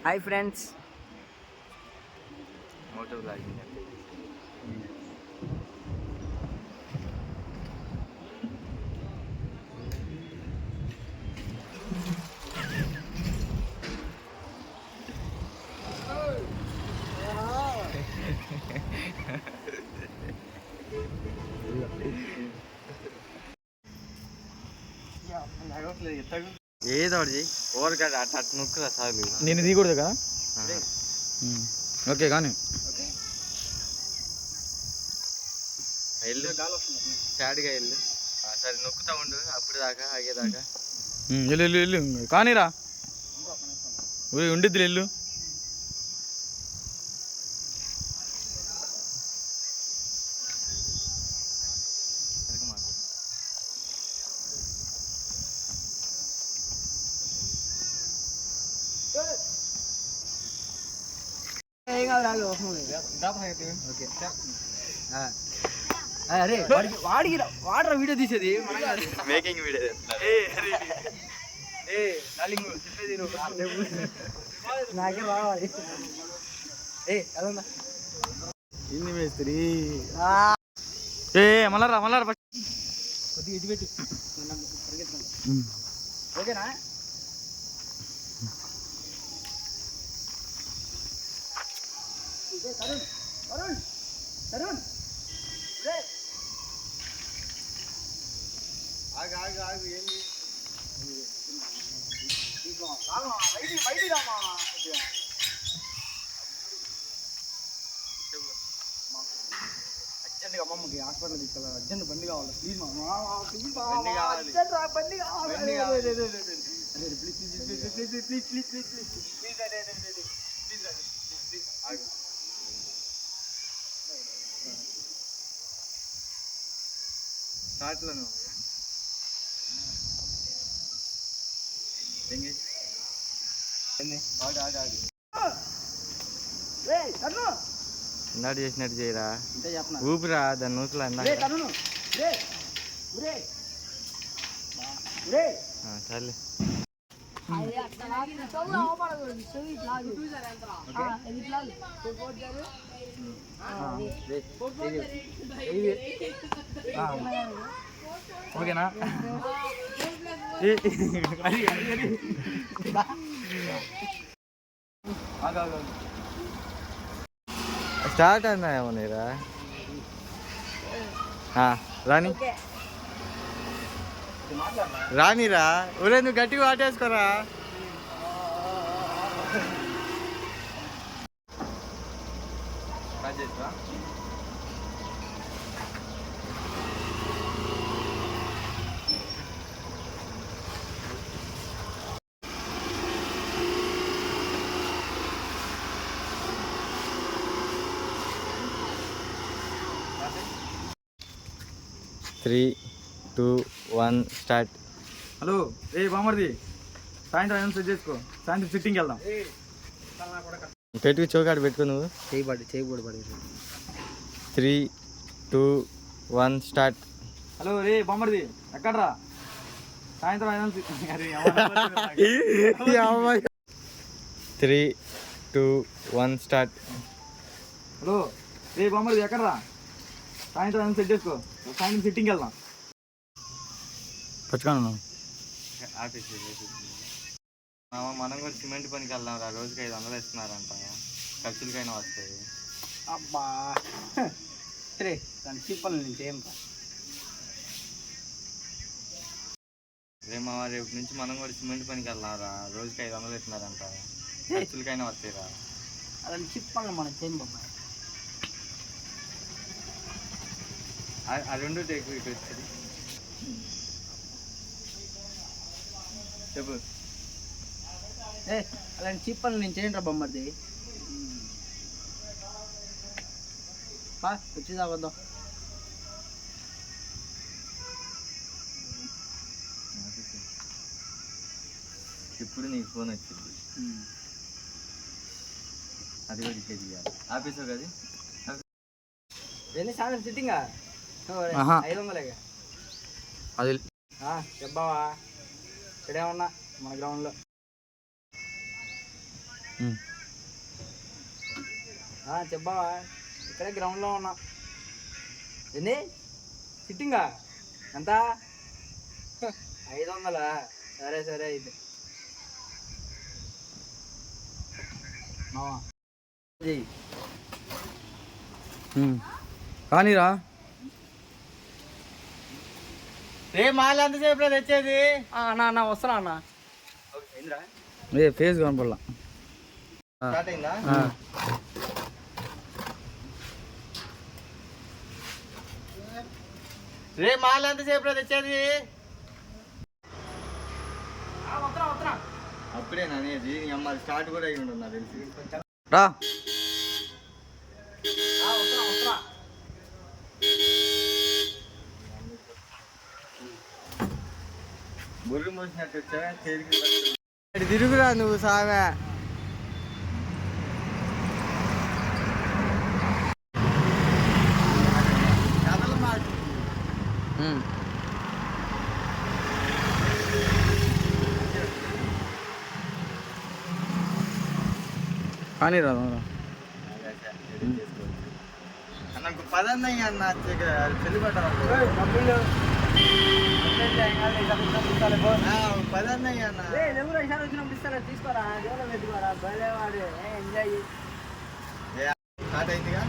Hi friends. Moto blogging ఏదో ఒకటి ఓవర్గా అట్లా నొక్కురా సార్లు. నేను దిగకూడదు కదా? ఓకే కానీ వెళ్ళు, స్టార్ట్గా వెళ్ళు. సరే నొక్కుతా ఉండు అప్పుడు దాకా ఆగేదాకా. వెళ్ళు వెళ్ళు వెళ్ళు కానీరా ఉండిద్ది వెళ్ళు. అరే వాడరా వీడియో తీసేది, మేకింగ్ వీడియో. నాకే రావాలి. ఇన్ని మేస్త్రి మళ్ళా కొద్దిగా ఇటు పెట్టి ఓకేనా? తరుణ్ తరుణ్ తరుణ్ ఆగు ఏంది బయటికి రామా. అర్జెంట్గా అమ్మమ్మకి హాస్పిటల్ తీసుకెళ్ళాలి. అర్జెంట్ బండి కావాలి ప్లీజ్ మా బండి కావాలి. స్టార్ట్లో ఇందాడు చేసినట్టు చేయరా, ఊపిరా దాన్ని నూతులు సర్లే. ఓకేనా? స్టార్ట్ అన్నా ఏమన్నారా రాని రానిరా. ఒరే నువ్వు గట్టిగా వాటేసుకోరా. రాజేశ్వరా 3, 2, 1 స్టార్ట్. హలో బామర్ది, సాయంత్రం ఏం సెట్ చేసుకో, సాయంత్రం సిట్టింగ్కి వెళ్దాం. పెట్టుకు చౌకాడు పెట్టుకో నువ్వు. చేయబడి 3, 2, 1 స్టార్ట్. హలో బామర్ది ఎక్కడ్రా, సాయంత్రం 3, 2, 1 స్టార్ట్. హలో బామర్ది ఎక్కడ్రా, సాయంత్రం ఏం సెట్ చేసుకో, సాయంత్రం సిట్టింగ్కి వెళ్దాం. పచ్చుకోను మనం కూడా సిమెంట్ పనికి వెళ్దాం రా. రోజుకి 500 ఇస్తున్నారంట, ఖర్చులకైనా వస్తాయి. అబ్బా సరే దాని చెప్పాలి నేను చేయం. రేమా రేపు నుంచి మనం కూడా సిమెంట్ పనికి వెళ్దాం రా. రోజుకి 500 ఇస్తున్నారంట, ఖర్చులకైనా వస్తాయి రా. అదని చెప్పాలి మనం చేయం బాబా. ఆ రెండు టేకు ఇటు వచ్చేది చెప్పు. అలాంటి చెప్పాలి నేను చేయండి రా బొమ్మది. వచ్చి తాగొద్దాం. ఇప్పుడు నీకు ఫోన్ వచ్చింది, అది కూడా ఇచ్చే తీయాలి. ఆఫీసు కదా ఎన్ని సాయంత్రం సిట్టింగా 500 అది చెప్పావా. ఇక్కడేమన్నా మన గ్రౌండ్లో. చెప్పావా? ఇక్కడే గ్రౌండ్లో ఉన్నా. ఏంది సిట్టింగా ఎంత? 500. సరే సరే అయితే కానీరా. రే మాల్ ఎంతసేపు తెచ్చేది? అన్న వస్తున్నా అన్న. ఫేస్ కనపడలా. స్టార్ట్ అయిందా? రే మాల్ ఎంతసేపు తెచ్చేది? అప్పుడే అనేది అమ్మ స్టార్ట్ కూడా అయ్యి ఉండదు నాకు తెలిసి. రా బుర్రు మోసినట్టు వచ్చావా? తిరుగురా నువ్వు సామె. కథలు మాట కానీ రాదు నాకు పదన్నయ్య అన్న చెల్లి పట్టాలి. పదన్నయ్య అన్న వచ్చినప్పుడు ఇస్తారా? తీసుకోరా, దేవుడు పెట్టుకోరా. బయలువాడు ఎంజాయ్ స్టార్ట్ అయిందిగా.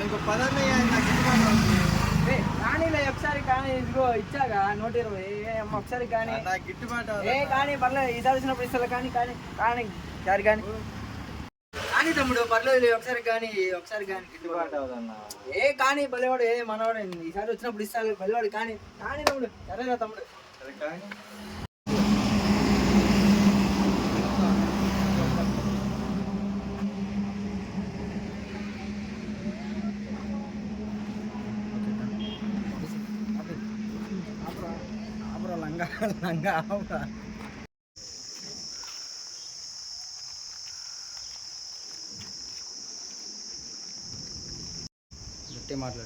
ఇంకో పదన్నయ్య కానీ ఒకసారి కానీ ఇదిగో ఇచ్చాగా 120. ఒకసారి కానీ నాకు గిట్టుబాటు కానీ పర్లేదు. ఈసారి వచ్చినప్పుడు ఇస్తా. కానీ కానీ కానీ సారి కానీ కానీ తమ్ముడు పర్లేదు. ఒకసారి కానీ గిట్టుబాటు అవుదన్న. కానీ బలివాడు మనవాడు. ఈసారి వచ్చినప్పుడు ఇస్తాను బలివాడు. కానీ కానీ తమ్ముడు సరేనా తమ్ముడు? కానీ లంగా లంగా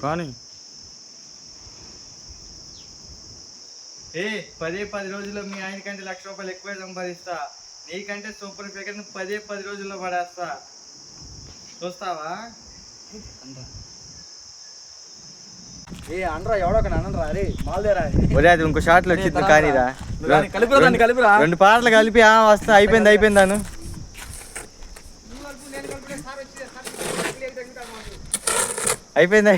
కానీ 10 రోజుల్లో మీ ఆయన కంటే ₹1,00,000 ఎక్కువ సంపాదిస్తా. నీకంటే సూపర్ ఫిగర్ 10 రోజుల్లో పడేస్తా. చూస్తావా? అనరా ఎవడో అనరా. అరే మాల్దేరా. అది ఇంకో షాట్లు వచ్చింది. కానీరా కలిపిరా. 2 పాటలు కలిపి వస్తా. అయిపోయింది దాన్ని. అయిపోయింది